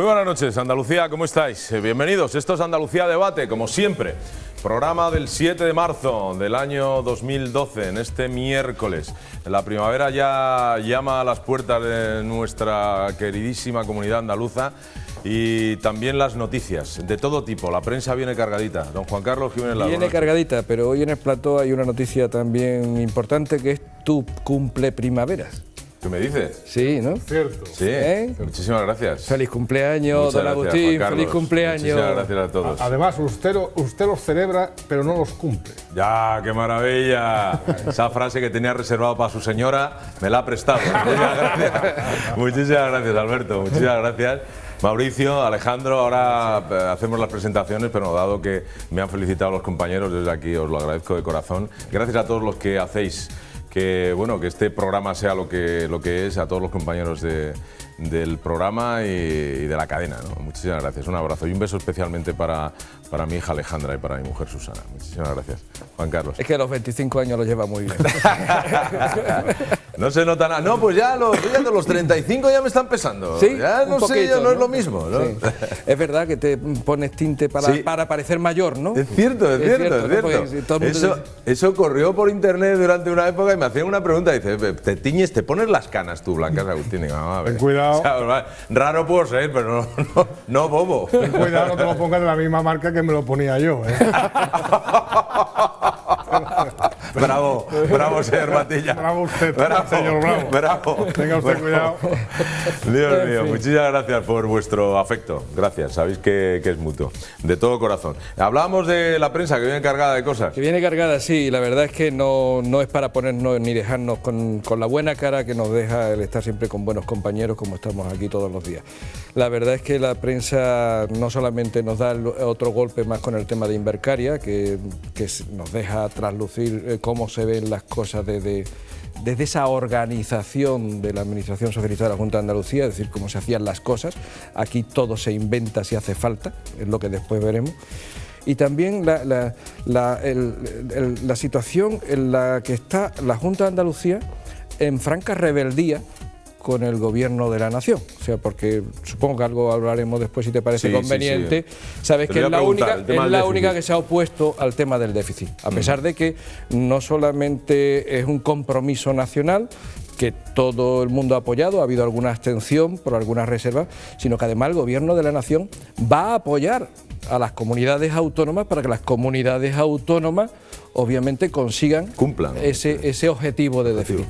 Muy buenas noches, Andalucía, ¿cómo estáis? Bienvenidos, esto es Andalucía Debate, como siempre. Programa del 7 de marzo del año 2012, en este miércoles. La primavera ya llama a las puertas de nuestra queridísima comunidad andaluza y también las noticias, de todo tipo. La prensa viene cargadita. Don Juan Carlos Jiménez Lago. Viene cargadita, pero hoy en el plató hay una noticia también importante que es tu cumple primaveras. ¿Qué me dices? Sí, ¿no? Cierto. Sí, muchísimas gracias. Feliz cumpleaños, don Agustín, feliz cumpleaños. Muchísimas gracias a todos. Además, usted los celebra, pero no los cumple. Ya, qué maravilla. Esa frase que tenía reservado para su señora, me la ha prestado. Muchísimas gracias. Muchísimas gracias, Alberto. Muchísimas gracias. Mauricio, Alejandro, ahora hacemos las presentaciones, pero dado que me han felicitado los compañeros, desde aquí os lo agradezco de corazón. Gracias a todos los que hacéis que este programa sea lo que es, a todos los compañeros del programa y de la cadena, ¿no? Muchísimas gracias, un abrazo y un beso especialmente para mi hija Alejandra y para mi mujer Susana. Muchísimas gracias. Juan Carlos. Es que a los 25 años lo lleva muy bien. No se nota nada. No, pues ya de los 35 ya me están pesando. Sí, ya no sé, ya no es lo mismo, ¿no? Sí. Es verdad que te pones tinte para parecer mayor, ¿no? Es cierto, es cierto. ¿no? Eso corrió por internet durante una época y me hacían una pregunta. Dice, ¿te tiñes, te pones las canas tú, blancas, Agustín? Digo, a ver. Ten cuidado. O sea, raro puedo ser, pero no bobo. Ten cuidado, no te lo pongas de la misma marca que me lo ponía yo, ¿eh? Bravo, señor Matilla. Bravo usted, señor Bravo. Bravo. Tenga usted cuidado. Dios mío, muchísimas gracias por vuestro afecto. Gracias, sabéis que es mutuo. De todo corazón. Hablábamos de la prensa que viene cargada de cosas. Que viene cargada, sí. La verdad es que no es para ponernos ni dejarnos con la buena cara que nos deja el estar siempre con buenos compañeros como estamos aquí todos los días. La verdad es que la prensa no solamente nos da otro golpe más con el tema de Invercaria, que nos deja traslucir cómo se ven las cosas desde esa organización de la Administración Socialista de la Junta de Andalucía, es decir, cómo se hacían las cosas. Aquí todo se inventa si hace falta, es lo que después veremos. Y también la situación en la que está la Junta de Andalucía en franca rebeldía con el gobierno de la nación, o sea, porque supongo que algo hablaremos después si te parece conveniente. Sí. Sabes que es la única que se ha opuesto al tema del déficit, a pesar de que no solamente es un compromiso nacional que todo el mundo ha apoyado, ha habido alguna abstención por algunas reservas, sino que además el gobierno de la nación va a apoyar a las comunidades autónomas para que las comunidades autónomas obviamente cumplan ese objetivo de déficit.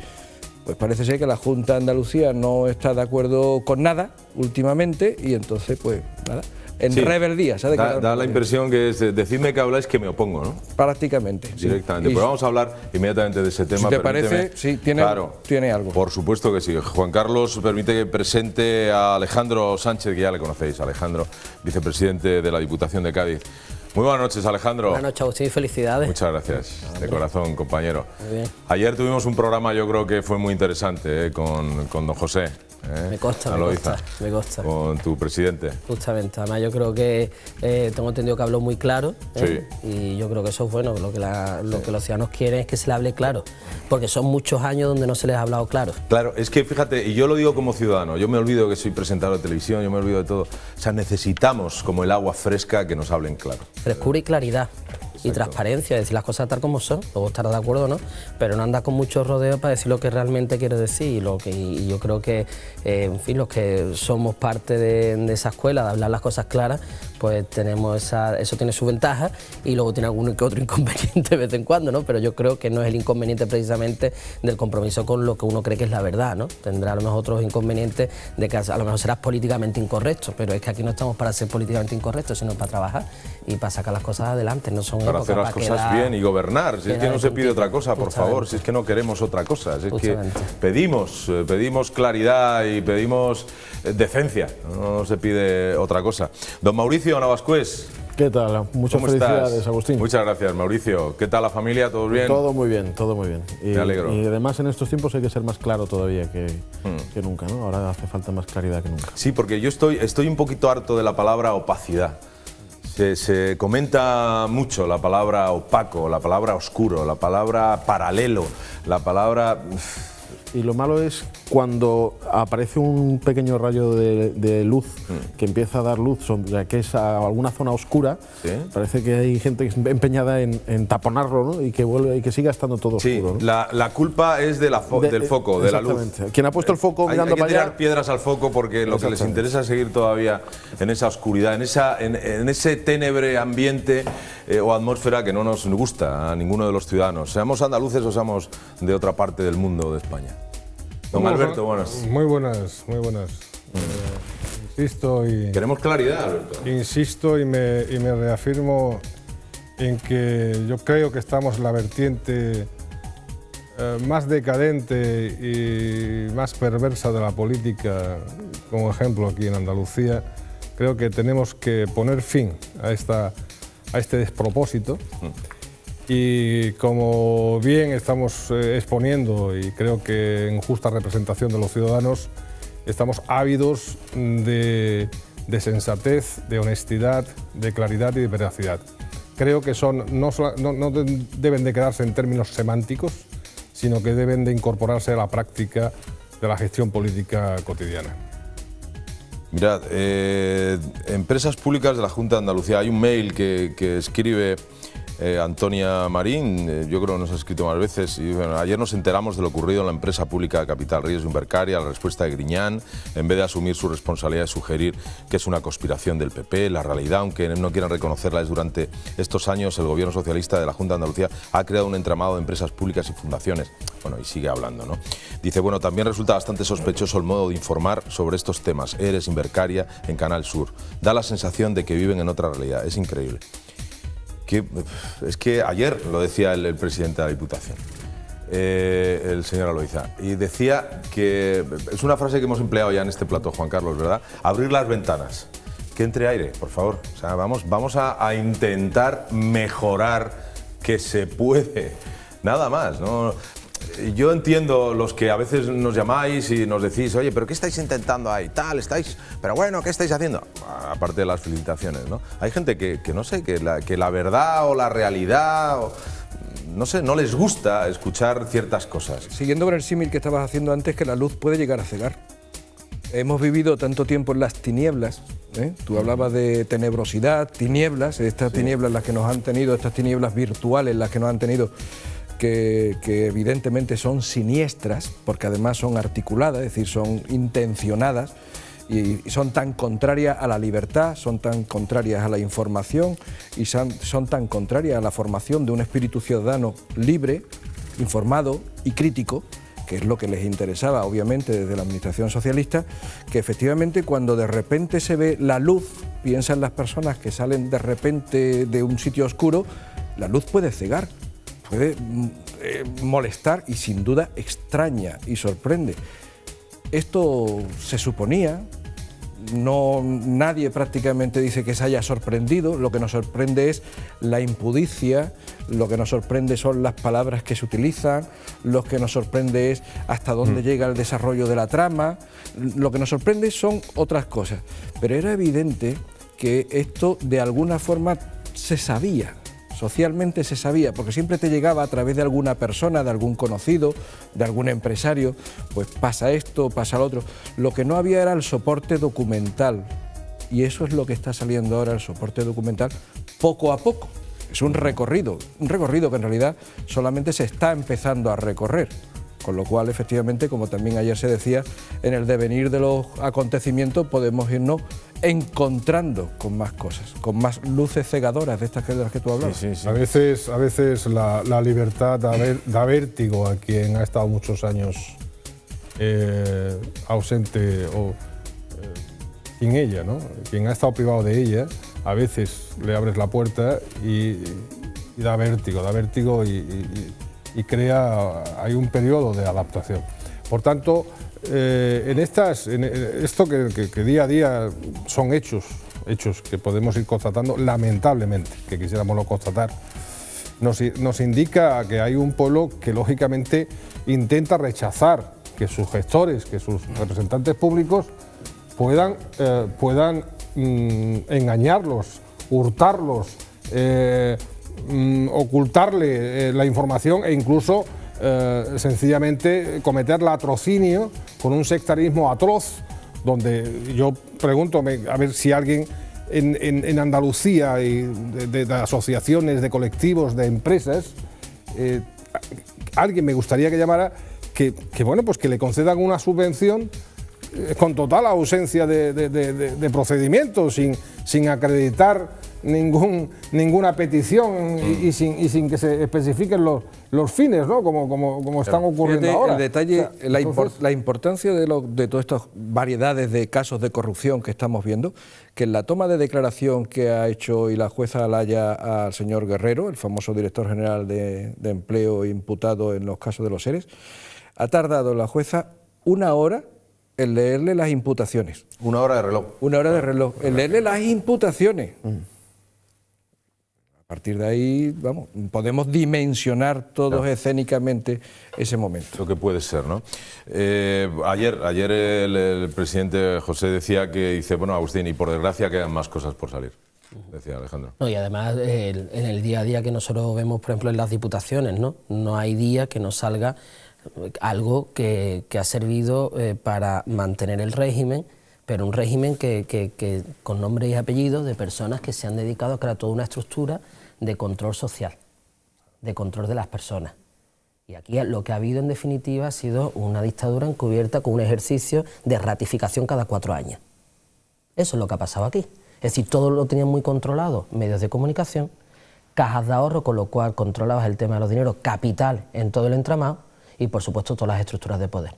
Pues parece ser que la Junta de Andalucía no está de acuerdo con nada últimamente y entonces pues nada, rebeldía. Da la impresión que es decidme que habláis que me opongo, ¿no? Prácticamente. Directamente. Pues vamos a hablar inmediatamente de ese tema. Si te parece, sí, tiene algo. Por supuesto que sí. Juan Carlos, permite que presente a Alejandro Sánchez, que ya le conocéis, Alejandro, vicepresidente de la Diputación de Cádiz. Muy buenas noches, Alejandro. Buenas noches, Agustín, felicidades. Muchas gracias, de corazón, compañero. Muy bien. Ayer tuvimos un programa, yo creo que fue muy interesante, con don José. Me consta. Con tu presidente. Justamente, además yo creo que tengo entendido que habló muy claro, y yo creo que eso es bueno, lo que los ciudadanos quieren es que se le hable claro, porque son muchos años donde no se les ha hablado claro. Claro, es que fíjate, y yo lo digo como ciudadano, yo me olvido que soy presentador de televisión, yo me olvido de todo, o sea, necesitamos como el agua fresca que nos hablen claro. Frescura y claridad. Y transparencia, decir las cosas tal como son, luego estará de acuerdo o no, pero no anda con muchos rodeos para decir lo que realmente quiere decir y yo creo que, en fin, los que somos parte de esa escuela, de hablar las cosas claras, pues tenemos eso tiene su ventaja y luego tiene algún que otro inconveniente de vez en cuando, ¿no? Pero yo creo que no es el inconveniente precisamente del compromiso con lo que uno cree que es la verdad, ¿no? Tendrá a lo mejor otros inconvenientes de que a lo mejor serás políticamente incorrecto, pero es que aquí no estamos para ser políticamente incorrectos, sino para trabajar y para sacar las cosas adelante, no son para hacer las cosas bien y gobernar, si es que no se pide otra cosa, por favor, si es que no queremos otra cosa, si es que pedimos claridad y pedimos decencia, no se pide otra cosa. Don Mauricio Navascués. ¿Qué tal? Muchas felicidades, estás? Agustín. Muchas gracias, Mauricio. ¿Qué tal la familia? ¿Todo bien? Todo muy bien, todo muy bien. Me alegro. Y además en estos tiempos hay que ser más claro todavía que nunca, ¿no? Ahora hace falta más claridad que nunca. Sí, porque yo estoy un poquito harto de la palabra opacidad. Se comenta mucho la palabra opaco, la palabra oscuro, la palabra paralelo, la palabra... Y lo malo es cuando aparece un pequeño rayo de luz que empieza a dar luz sobre que es alguna zona oscura, parece que hay gente empeñada en taponarlo, ¿no? Y que vuelve y que siga estando todo oscuro, ¿no? La culpa es del foco, de la luz. Quien ha puesto el foco mirando para allá. Hay que tirar piedras al foco porque lo que les interesa es seguir todavía en esa oscuridad, en ese ténebre ambiente o atmósfera que no nos gusta a ninguno de los ciudadanos, seamos andaluces o seamos de otra parte del mundo de España. Don Alberto, buenas. Muy buenas, muy buenas. Insisto y... Queremos claridad, Alberto. Insisto y me reafirmo en que yo creo que estamos en la vertiente más decadente y más perversa de la política, como ejemplo aquí en Andalucía. Creo que tenemos que poner fin a este despropósito. Y como bien estamos exponiendo, y creo que en justa representación de los ciudadanos, estamos ávidos de sensatez, de honestidad, de claridad y de veracidad. Creo que no deben de quedarse en términos semánticos, sino que deben de incorporarse a la práctica de la gestión política cotidiana. Mirad, empresas públicas de la Junta de Andalucía, hay un mail que escribe Antonia Marín, yo creo que nos ha escrito más veces, y bueno, ayer nos enteramos de lo ocurrido en la empresa pública Capital Ríos de Invercaria, la respuesta de Griñán, en vez de asumir su responsabilidad de sugerir que es una conspiración del PP, la realidad, aunque no quieran reconocerla, es durante estos años el gobierno socialista de la Junta de Andalucía ha creado un entramado de empresas públicas y fundaciones. Bueno, y sigue hablando, ¿no? Dice, bueno, también resulta bastante sospechoso el modo de informar sobre estos temas. Eres Invercaria en Canal Sur. Da la sensación de que viven en otra realidad, es increíble. Es que ayer lo decía el presidente de la Diputación, el señor Aloiza, y decía que, es una frase que hemos empleado ya en este plato, Juan Carlos, ¿verdad? Abrir las ventanas, que entre aire, por favor. O sea, vamos a intentar mejorar, que se puede, nada más, ¿no? Yo entiendo los que a veces nos llamáis y nos decís, oye, ¿pero qué estáis intentando ahí? Tal, estáis, pero bueno, ¿qué estáis haciendo? Aparte de las felicitaciones, ¿no? Hay gente que no sé, que la verdad o la realidad, no sé, no les gusta escuchar ciertas cosas. Siguiendo con el símil que estabas haciendo antes, que la luz puede llegar a cegar. Hemos vivido tanto tiempo en las tinieblas, ¿eh? Tú hablabas de tenebrosidad, tinieblas, estas tinieblas las que nos han tenido, estas tinieblas virtuales las que nos han tenido, que evidentemente son siniestras, porque además son articuladas, es decir, son intencionadas y son tan contrarias a la libertad, son tan contrarias a la información y son tan contrarias a la formación de un espíritu ciudadano libre, informado y crítico, que es lo que les interesaba obviamente desde la administración socialista, que efectivamente cuando de repente se ve la luz, piensan las personas que salen de repente de un sitio oscuro, la luz puede cegar, puede molestar y sin duda extraña y sorprende. Esto se suponía, nadie prácticamente dice que se haya sorprendido, lo que nos sorprende es la impudicia, lo que nos sorprende son las palabras que se utilizan, lo que nos sorprende es hasta dónde llega el desarrollo de la trama, lo que nos sorprende son otras cosas, pero era evidente que esto de alguna forma se sabía. Socialmente se sabía, porque siempre te llegaba a través de alguna persona, de algún conocido, de algún empresario, pues pasa esto, pasa lo otro. Lo que no había era el soporte documental, y eso es lo que está saliendo ahora, el soporte documental, poco a poco. Es un recorrido que en realidad solamente se está empezando a recorrer. Con lo cual, efectivamente, como también ayer se decía, en el devenir de los acontecimientos podemos irnos encontrando con más cosas, con más luces cegadoras de las que tú hablabas. Sí. A veces la libertad da vértigo a quien ha estado muchos años ausente o sin ella, ¿no? Quien ha estado privado de ella, a veces le abres la puerta y da vértigo y crea, hay un periodo de adaptación. Por tanto, esto que día a día son hechos que podemos ir constatando, lamentablemente, que quisiéramos constatar, nos indica que hay un pueblo que lógicamente intenta rechazar que sus gestores, que sus representantes públicos puedan engañarlos, hurtarlos, ocultarle la información e incluso sencillamente cometer latrocinio con un sectarismo atroz, donde yo pregunto a ver si alguien en Andalucía y de asociaciones, de colectivos, de empresas, alguien me gustaría que llamara que bueno, pues que le concedan una subvención con total ausencia de procedimientos, sin acreditar ninguna petición y sin que se especifiquen los fines, ¿no? como están ocurriendo ahora. El detalle, o sea, la importancia de todas estas variedades de casos de corrupción que estamos viendo, que en la toma de declaración que ha hecho hoy la jueza Alaya al señor Guerrero, el famoso director general de Empleo imputado en los casos de los ERE, ha tardado la jueza 1 hora en leerle las imputaciones. 1 hora de reloj. 1 hora de reloj. En leerle las imputaciones. A partir de ahí, vamos, podemos dimensionar todos escénicamente ese momento. Lo que puede ser, ¿no? Ayer el presidente José decía que, dice, bueno, Agustín, y por desgracia quedan más cosas por salir, decía Alejandro. No, y además, en el día a día que nosotros vemos, por ejemplo, en las diputaciones, no hay día que no salga algo que ha servido para mantener el régimen, pero un régimen que con nombre y apellidos de personas que se han dedicado a crear toda una estructura de control social, de control de las personas. Y aquí lo que ha habido en definitiva ha sido una dictadura encubierta con un ejercicio de ratificación cada 4 años. Eso es lo que ha pasado aquí. Es decir, todo lo tenían muy controlado, medios de comunicación, cajas de ahorro, con lo cual controlabas el tema de los dineros, capital en todo el entramado y por supuesto todas las estructuras de poder.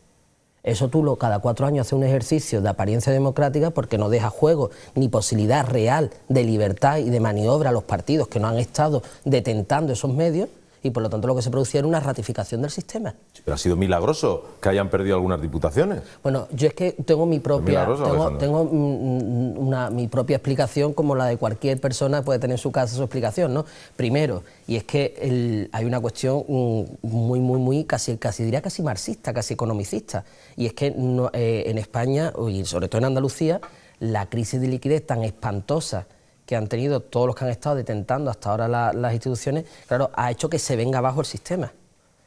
Eso tú cada 4 años haces un ejercicio de apariencia democrática porque no deja juego ni posibilidad real de libertad y de maniobra a los partidos que no han estado detentando esos medios y por lo tanto lo que se producía era una ratificación del sistema. Pero ha sido milagroso que hayan perdido algunas diputaciones. Bueno, yo es que tengo mi propia mi propia explicación, como la de cualquier persona puede tener en su casa su explicación, ¿no? Primero, y es que hay una cuestión muy casi diría casi marxista, casi economicista, y es que en España y sobre todo en Andalucía la crisis de liquidez tan espantosa que han tenido todos los que han estado detentando hasta ahora las instituciones, claro, ha hecho que se venga abajo el sistema.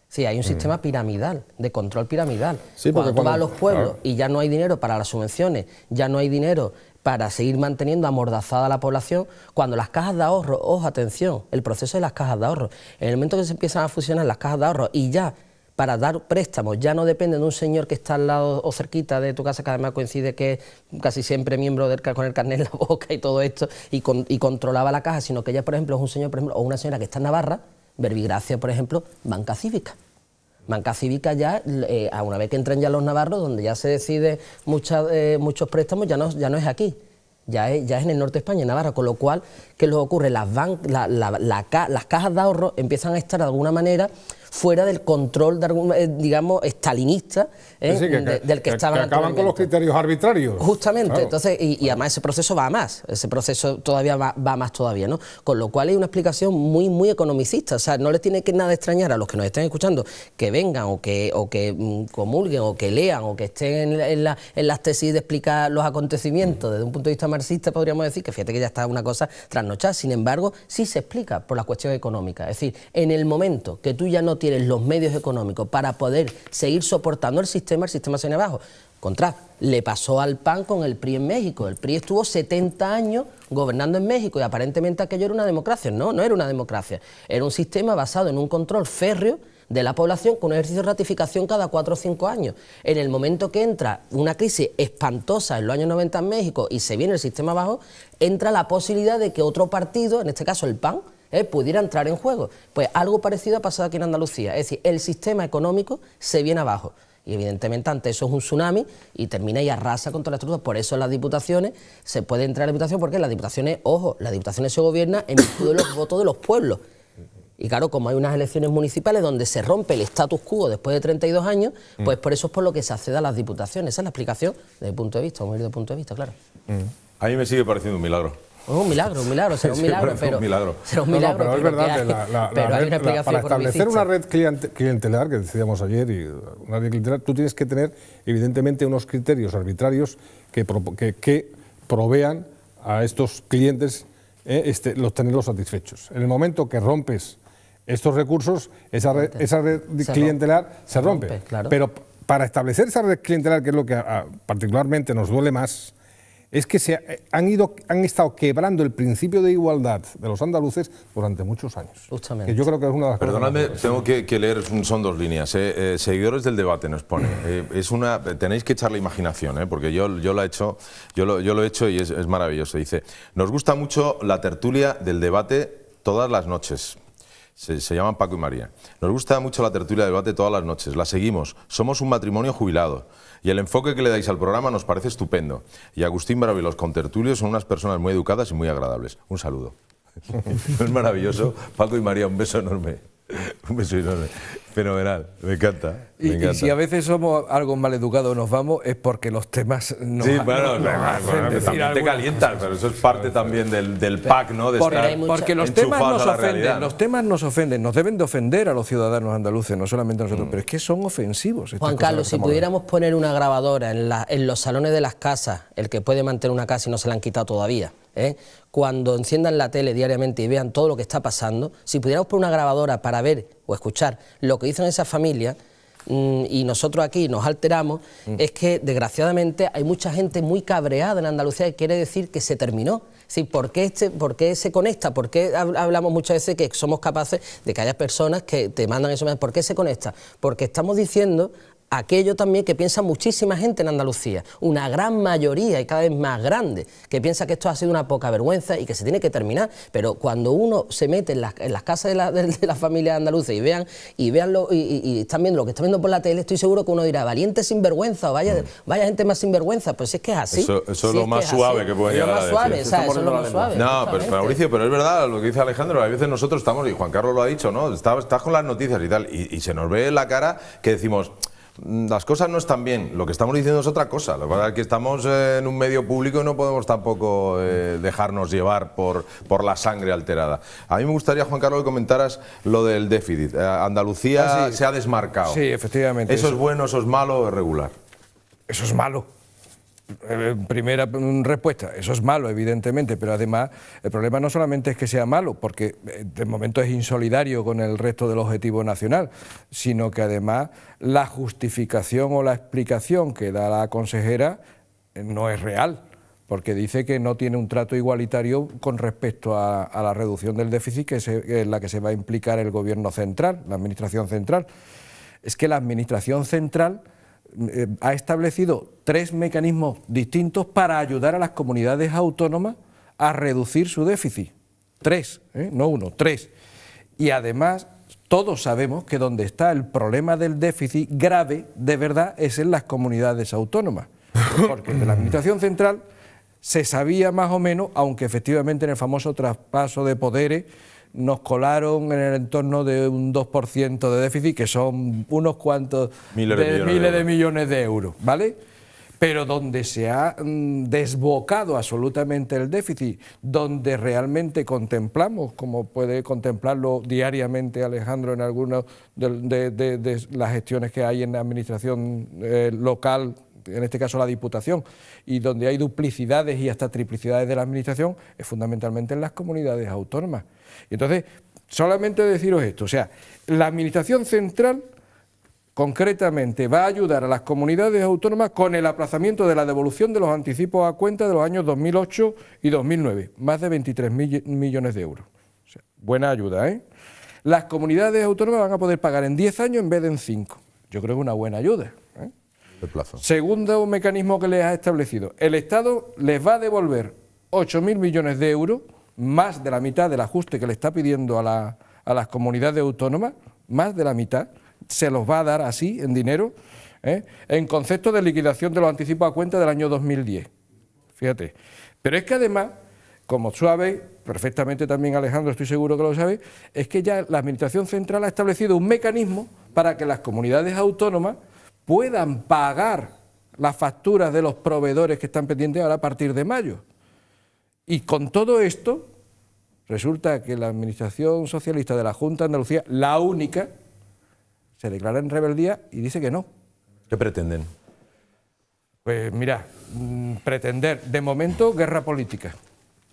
Sí, hay un sistema piramidal, de control piramidal. Sí, cuando tú vas a los pueblos y ya no hay dinero para las subvenciones, ya no hay dinero para seguir manteniendo amordazada a la población, cuando las cajas de ahorro, ojo, atención, el proceso de las cajas de ahorro, en el momento que se empiezan a fusionar las cajas de ahorro y ya para dar préstamos ya no depende de un señor que está al lado o cerquita de tu casa, que además coincide que es casi siempre miembro con el carnet en la boca y todo esto, y controlaba la caja, sino que ella, por ejemplo, es un señor, por ejemplo, o una señora que está en Navarra, Verbigracia, por ejemplo, Banca Cívica. Banca Cívica ya, a una vez que entran ya los navarros, donde ya se decide muchos préstamos, ya no es aquí. Ya es en el norte de España, en Navarra, con lo cual, ¿qué les ocurre? Las cajas de ahorro empiezan a estar de alguna manera fuera del control, digamos, estalinista del que estaban. Que acaban con los criterios arbitrarios. Justamente, claro. Entonces, y además ese proceso va a más, ese proceso todavía va más todavía, ¿no? Con lo cual hay una explicación muy economicista, o sea, no les tiene que nada extrañar a los que nos estén escuchando que vengan o que comulguen o que lean o que estén en las tesis de explicar los acontecimientos desde un punto de vista marxista, podríamos decir, que fíjate que ya está una cosa trasnochada, sin embargo, sí se explica por la cuestión económica, es decir, en el momento que tú ya no tienes los medios económicos para poder seguir soportando el sistema se viene abajo. Le pasó al PAN con el PRI en México. El PRI estuvo 70 años gobernando en México y aparentemente aquello era una democracia. No era una democracia. Era un sistema basado en un control férreo de la población con un ejercicio de ratificación cada 4 o 5 años. En el momento que entra una crisis espantosa en los años 90 en México y se viene el sistema abajo, entra la posibilidad de que otro partido, en este caso el PAN, pudiera entrar en juego. Pues algo parecido ha pasado aquí en Andalucía, es decir, el sistema económico se viene abajo y evidentemente ante eso es un tsunami y termina y arrasa contra la estructura. Por eso en las diputaciones se puede entrar en la diputación porque las diputaciones, ojo, las diputaciones se gobiernan en virtud de los votos de los pueblos. Y claro, como hay unas elecciones municipales donde se rompe el status quo después de 32 años, pues por eso es por lo que se accede a las diputaciones. Esa es la explicación desde el punto de vista, humilde punto de vista, claro. A mí me sigue pareciendo un milagro. Un milagro, será un milagro, pero será un milagro. Pero es verdad que para establecer una red clientelar, que decíamos ayer, y una red clientelar, tú tienes que tener evidentemente unos criterios arbitrarios que provean a estos clientes tenerlos satisfechos. En el momento que rompes estos recursos, esa red clientelar se rompe. Claro. Pero para establecer esa red clientelar, que es lo que particularmente nos duele más, es que han estado quebrando el principio de igualdad de los andaluces durante muchos años. Justamente. Que yo creo que es una de las Perdonadme, tengo que leer, son dos líneas. Seguidores del debate nos pone. Tenéis que echarle imaginación, porque yo lo he hecho y es maravilloso. Dice, nos gusta mucho la tertulia del debate todas las noches. Se llaman Paco y María. Nos gusta mucho la tertulia del debate todas las noches. La seguimos. Somos un matrimonio jubilado. Y el enfoque que le dais al programa nos parece estupendo. Y Agustín Bravo y los contertulios son unas personas muy educadas y muy agradables. Un saludo. Es maravilloso. Paco y María, un beso enorme. Un beso enorme. Fenomenal. Me encanta. Me encanta. Y si a veces somos algo mal educados nos vamos, es porque los temas nos también te calientan, pero eso es parte también del pack, ¿no? De porque los temas nos ofenden, los temas nos ofenden, nos deben de ofender a los ciudadanos andaluces, no solamente a nosotros, pero es que son ofensivos. Juan Carlos, si pudiéramos poner una grabadora en los salones de las casas, el que puede mantener una casa y no se la han quitado todavía, cuando enciendan la tele diariamente y vean todo lo que está pasando, si pudiéramos poner una grabadora para ver o escuchar lo que dicen esas familias, y nosotros aquí nos alteramos, es que desgraciadamente hay mucha gente muy cabreada en Andalucía que quiere decir que se terminó. Sí, ¿por qué se conecta? ¿Por qué hablamos muchas veces que somos capaces de que haya personas que te mandan eso? ¿Por qué se conecta? Porque estamos diciendo aquello también que piensa muchísima gente en Andalucía, una gran mayoría y cada vez más grande, que piensa que esto ha sido una poca vergüenza y que se tiene que terminar, pero cuando uno se mete en las casas de las familias andaluces y están viendo lo que están viendo por la tele, estoy seguro que uno dirá, valiente sinvergüenza, o vaya gente más sinvergüenza, pues es que es así. Eso es lo más suave que puede llegar a decir. Eso es lo más suave. No, pero Mauricio, pero es verdad lo que dice Alejandro, a veces nosotros estamos, y Juan Carlos lo ha dicho, ¿no? Estás con las noticias y tal, y se nos ve en la cara que decimos, las cosas no están bien, lo que estamos diciendo es otra cosa. Lo que pasa es que estamos en un medio público y no podemos tampoco dejarnos llevar por la sangre alterada. A mí me gustaría, Juan Carlos, que comentaras lo del déficit. Andalucía se ha desmarcado. Sí, efectivamente. ¿Eso es bueno, eso es malo o es regular? Eso es malo. Primera respuesta, eso es malo, evidentemente, pero además el problema no solamente es que sea malo, porque de momento es insolidario con el resto del objetivo nacional, sino que además la justificación o la explicación que da la consejera no es real, porque dice que no tiene un trato igualitario con respecto a la reducción del déficit que es la que se va a implicar el gobierno central, la administración central. Es que la administración central ha establecido 3 mecanismos distintos para ayudar a las comunidades autónomas a reducir su déficit. 3, no 1, 3. Y además todos sabemos que donde está el problema del déficit grave de verdad es en las comunidades autónomas. Porque de la administración central se sabía más o menos, aunque efectivamente en el famoso traspaso de poderes nos colaron en el entorno de un 2% de déficit, que son unos cuantos miles de millones de euros, ¿vale? Pero donde se ha desbocado absolutamente el déficit, donde realmente contemplamos, como puede contemplarlo diariamente Alejandro en algunas de las gestiones que hay en la administración local, en este caso la Diputación, y donde hay duplicidades y hasta triplicidades de la administración, es fundamentalmente en las comunidades autónomas. Y entonces, solamente deciros esto, o sea, la administración central concretamente va a ayudar a las comunidades autónomas con el aplazamiento de la devolución de los anticipos a cuenta de los años 2008 y 2009, más de 23 millones de euros. O sea, buena ayuda, ¿eh? Las comunidades autónomas van a poder pagar en 10 años en vez de en 5. Yo creo que es una buena ayuda, ¿eh? El plazo. Segundo mecanismo que les ha establecido, el Estado les va a devolver 8.000 millones de euros, más de la mitad del ajuste que le está pidiendo a las comunidades autónomas, más de la mitad, se los va a dar así, en dinero, en concepto de liquidación de los anticipos a cuenta del año 2010. Fíjate. Pero es que además, como sabéis, perfectamente también Alejandro, estoy seguro que lo sabe, es que ya la Administración Central ha establecido un mecanismo para que las comunidades autónomas puedan pagar las facturas de los proveedores que están pendientes ahora a partir de mayo. Y con todo esto, resulta que la Administración Socialista de la Junta de Andalucía, la única, se declara en rebeldía y dice que no. ¿Qué pretenden? Pues mira, pretender, de momento, guerra política.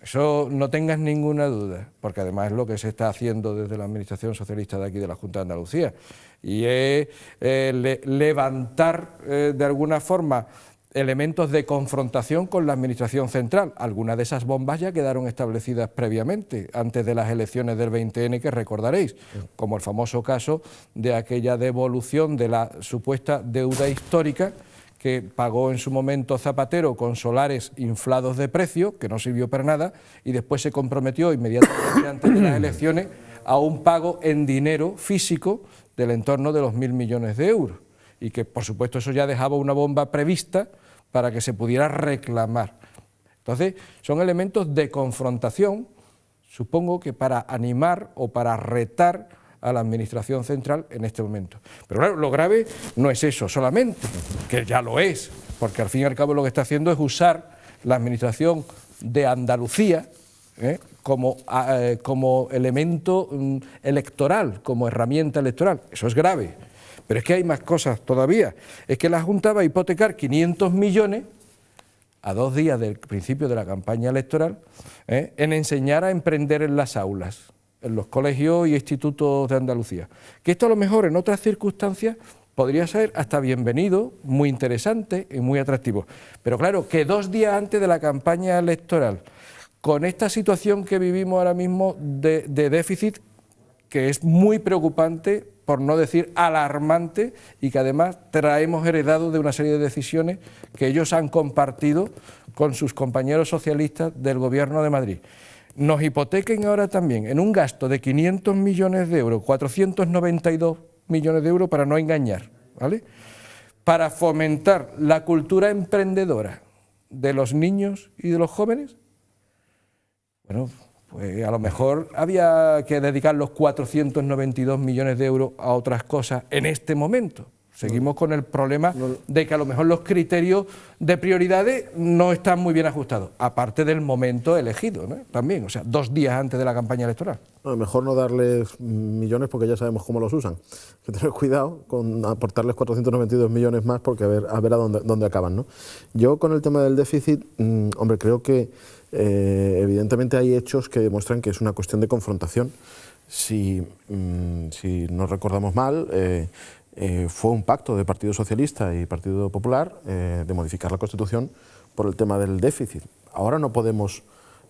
Eso no tengas ninguna duda, porque además es lo que se está haciendo desde la Administración Socialista de aquí de la Junta de Andalucía, y es levantar de alguna forma elementos de confrontación con la Administración central. Algunas de esas bombas ya quedaron establecidas previamente, antes de las elecciones del 20N, que recordaréis, como el famoso caso de aquella devolución de la supuesta deuda histórica que pagó en su momento Zapatero con solares inflados de precio, que no sirvió para nada, y después se comprometió inmediatamente antes de las elecciones a un pago en dinero físico del entorno de los 1.000 millones de euros, y que por supuesto eso ya dejaba una bomba prevista para que se pudiera reclamar. Entonces, son elementos de confrontación, supongo que para animar o para retar a la Administración central en este momento. Pero claro, lo grave no es eso solamente, que ya lo es, porque al fin y al cabo lo que está haciendo es usar la Administración de Andalucía como elemento electoral, como herramienta electoral. Eso es grave. Pero es que hay más cosas todavía. Es que la Junta va a hipotecar 500 millones a 2 días del principio de la campaña electoral en enseñar a emprender en las aulas, en los colegios y institutos de Andalucía. Que esto a lo mejor en otras circunstancias podría ser hasta bienvenido, muy interesante y muy atractivo. Pero claro, que 2 días antes de la campaña electoral, con esta situación que vivimos ahora mismo de déficit, que es muy preocupante, por no decir alarmante, y que además traemos heredado de una serie de decisiones que ellos han compartido con sus compañeros socialistas del Gobierno de Madrid. Nos hipotequen ahora también en un gasto de 500 millones de euros, 492 millones de euros para no engañar, ¿vale?, para fomentar la cultura emprendedora de los niños y de los jóvenes. Bueno, pues a lo mejor había que dedicar los 492 millones de euros a otras cosas en este momento. Seguimos con el problema de que a lo mejor los criterios de prioridades no están muy bien ajustados, aparte del momento elegido, ¿no?, también, o sea, 2 días antes de la campaña electoral. No, mejor no darles millones porque ya sabemos cómo los usan. Hay que tener cuidado con aportarles 492 millones más porque a ver a dónde acaban, ¿no? Yo con el tema del déficit, hombre, creo que evidentemente hay hechos que demuestran que es una cuestión de confrontación. Si no recordamos mal, fue un pacto de Partido Socialista y Partido Popular de modificar la Constitución por el tema del déficit. Ahora no podemos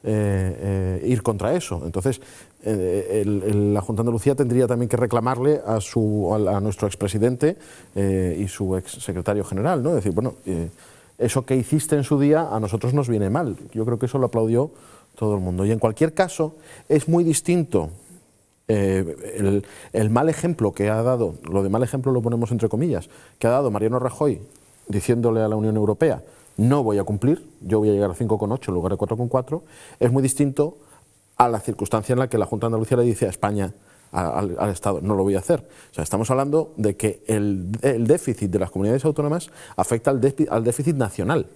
ir contra eso. Entonces, la Junta de Andalucía tendría también que reclamarle a nuestro expresidente y su exsecretario general, ¿no? Es decir, bueno, eso que hiciste en su día a nosotros nos viene mal. Yo creo que eso lo aplaudió todo el mundo. Y en cualquier caso, es muy distinto el mal ejemplo que ha dado, lo de mal ejemplo lo ponemos entre comillas, que ha dado Mariano Rajoy diciéndole a la Unión Europea: no voy a cumplir, yo voy a llegar a 5,8 en lugar de 4,4, es muy distinto a la circunstancia en la que la Junta de Andalucía le dice a España, al Estado, no lo voy a hacer. O sea, estamos hablando de que el déficit de las comunidades autónomas afecta al déficit nacional.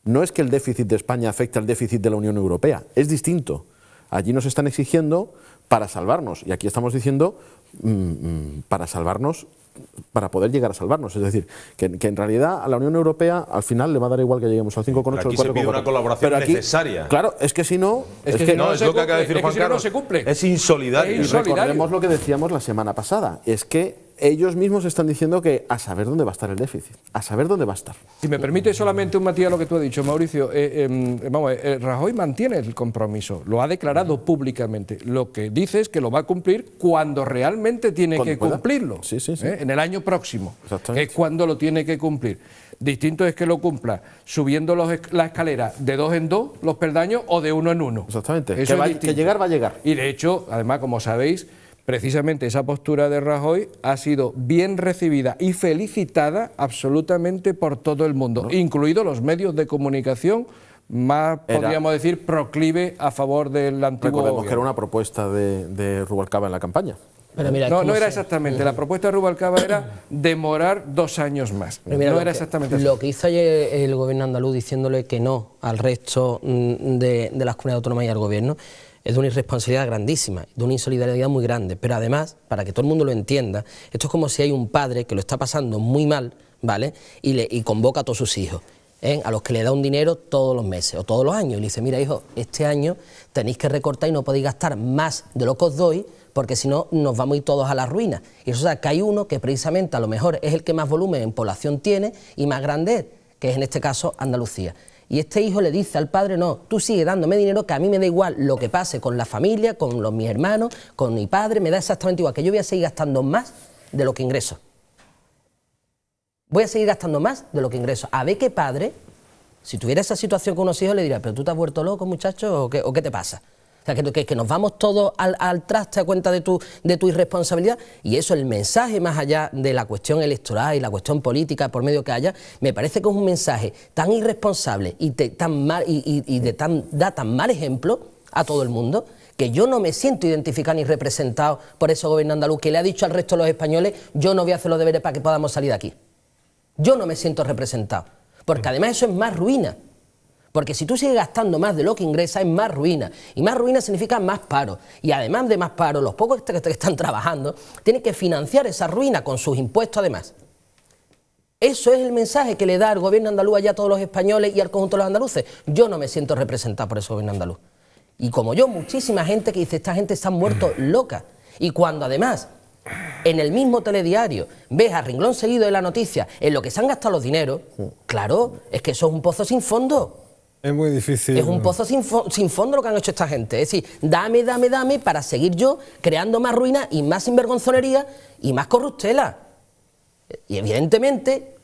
No es que el déficit de España afecte al déficit de la Unión Europea, es distinto. Allí nos están exigiendo para salvarnos, y aquí estamos diciendo para salvarnos, para poder llegar a salvarnos. Es decir, que en realidad a la Unión Europea al final le va a dar igual que lleguemos al 5,8 o al 4,4. Aquí se pide una colaboración necesaria. Claro, es que si no... Es lo que acaba de decir Juan Carlos. No se cumple. Es insolidario. Y recordemos lo que decíamos la semana pasada, es que ellos mismos están diciendo que a saber dónde va a estar el déficit, a saber dónde va a estar. Si me permite solamente un matiz a lo que tú has dicho, Mauricio, Rajoy mantiene el compromiso, lo ha declarado públicamente. Lo que dice es que lo va a cumplir cuando realmente tiene que cumplirlo, sí. en el año próximo, que es cuando lo tiene que cumplir. Distinto es que lo cumpla subiendo la escalera de 2 en 2, los peldaños, o de 1 en 1. Exactamente, que llegar va a llegar. Y de hecho, además, como sabéis, precisamente esa postura de Rajoy ha sido bien recibida y felicitada absolutamente por todo el mundo, incluidos los medios de comunicación más, podríamos decir, proclive a favor del antiguo Recordemos gobierno. que era una propuesta de Rubalcaba en la campaña. Pero mira, no era exactamente, la propuesta de Rubalcaba era demorar 2 años más, mira, no era exactamente así. Lo que hizo ayer el gobierno andaluz diciéndole que no al resto de las comunidades autónomas y al gobierno es de una irresponsabilidad grandísima, de una insolidaridad muy grande, pero además, para que todo el mundo lo entienda, esto es como si hay un padre que lo está pasando muy mal, ¿vale?, y convoca a todos sus hijos. a los que le da un dinero todos los meses o todos los años. Y le dice, mira hijo, este año tenéis que recortar y no podéis gastar más de lo que os doy, porque si no nos vamos a ir todos a la ruina. Y eso, o sea, que hay uno que precisamente a lo mejor es el que más volumen en población tiene y más grande es, que es en este caso Andalucía. Y este hijo le dice al padre, no, tú sigue dándome dinero, que a mí me da igual lo que pase con la familia, con mis hermanos, con mi padre, me da exactamente igual, que yo voy a seguir gastando más de lo que ingreso. Voy a seguir gastando más de lo que ingreso. A ver qué padre, si tuviera esa situación con unos hijos, le diría, pero tú te has vuelto loco, muchacho, ¿o qué te pasa? O sea, que nos vamos todos al traste a cuenta de tu irresponsabilidad, y eso, el mensaje más allá de la cuestión electoral y la cuestión política por medio que haya, me parece que es un mensaje tan irresponsable y da tan mal ejemplo a todo el mundo, que yo no me siento identificado ni representado por ese gobierno andaluz que le ha dicho al resto de los españoles, yo no voy a hacer los deberes para que podamos salir de aquí. Yo no me siento representado, porque además eso es más ruina. Porque si tú sigues gastando más de lo que ingresas, es más ruina. Y más ruina significa más paro. Y además de más paro, los pocos que están trabajando tienen que financiar esa ruina con sus impuestos además. Eso es el mensaje que le da el gobierno andaluz allá a todos los españoles y al conjunto de los andaluces. Yo no me siento representado por ese gobierno andaluz. Y como yo, muchísima gente que dice, esta gente se han muerto loca. Y cuando además, en el mismo telediario, ves a renglón seguido de la noticia en lo que se han gastado los dineros, claro, es que eso es un pozo sin fondo. Es muy difícil. Es un pozo sin fondo lo que han hecho esta gente. Es decir, dame para seguir yo creando más ruina y más sinvergonzonería y más corruptela. Y evidentemente,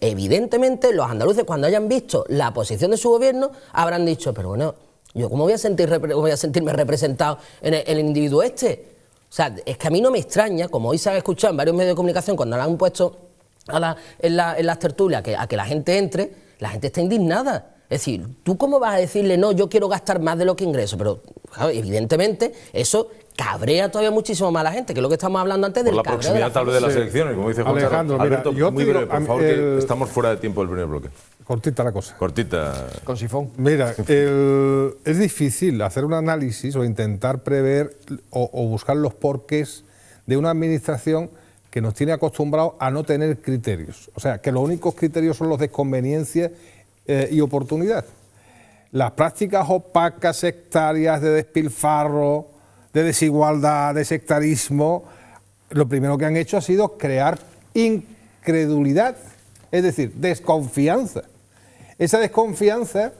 los andaluces, cuando hayan visto la posición de su gobierno, habrán dicho, pero bueno, ¿yo cómo voy a sentirme representado en el individuo este? O sea, es que a mí no me extraña, como hoy se ha escuchado en varios medios de comunicación, cuando le han puesto en las tertulias a que la gente entre, la gente está indignada. Es decir, ¿tú cómo vas a decirle, no, yo quiero gastar más de lo que ingreso? Pero, claro, evidentemente, eso cabrea todavía muchísimo más a la gente, que es lo que estamos hablando antes del cabreo. Por la proximidad tal vez de las elecciones, como dice Juan Alejandro, Carlos. Alberto, mira, muy breve, por favor, que estamos fuera de tiempo del primer bloque. Cortita la cosa. Cortita. Con sifón. Mira, es difícil hacer un análisis o intentar prever o buscar los porqués de una administración que nos tiene acostumbrados a no tener criterios. O sea, que los únicos criterios son los de conveniencia y oportunidad. Las prácticas opacas, sectarias, de despilfarro, de desigualdad, de sectarismo, lo primero que han hecho ha sido crear incredulidad, es decir, desconfianza. Esa desconfianza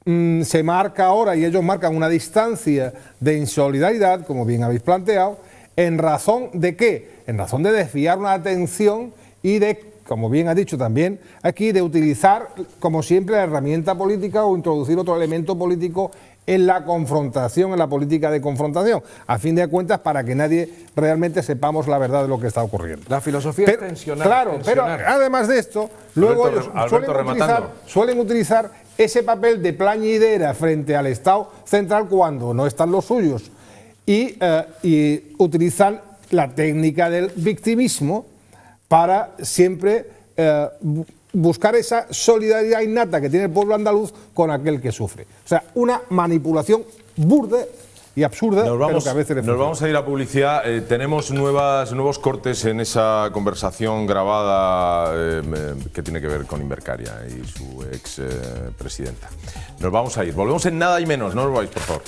se marca ahora, y ellos marcan una distancia de insolidaridad, como bien habéis planteado, ¿en razón de qué? En razón de desviar una atención y de, como bien ha dicho también aquí, de utilizar, como siempre, la herramienta política o introducir otro elemento político en la confrontación, en la política de confrontación, a fin de cuentas, para que nadie realmente sepamos la verdad de lo que está ocurriendo. La filosofía es tensionar. Claro, tensionar. pero además de esto, luego ellos suelen utilizar ese papel de plañidera frente al Estado central cuando no están los suyos y utilizan la técnica del victimismo para siempre buscar esa solidaridad innata que tiene el pueblo andaluz con aquel que sufre. O sea, una manipulación burda y absurda, pero que a veces le funciona. Nos vamos a ir a publicidad. Tenemos nuevos cortes en esa conversación grabada que tiene que ver con Invercaria y su ex presidenta. Nos vamos a ir. Volvemos en nada y menos. No os vais, por favor.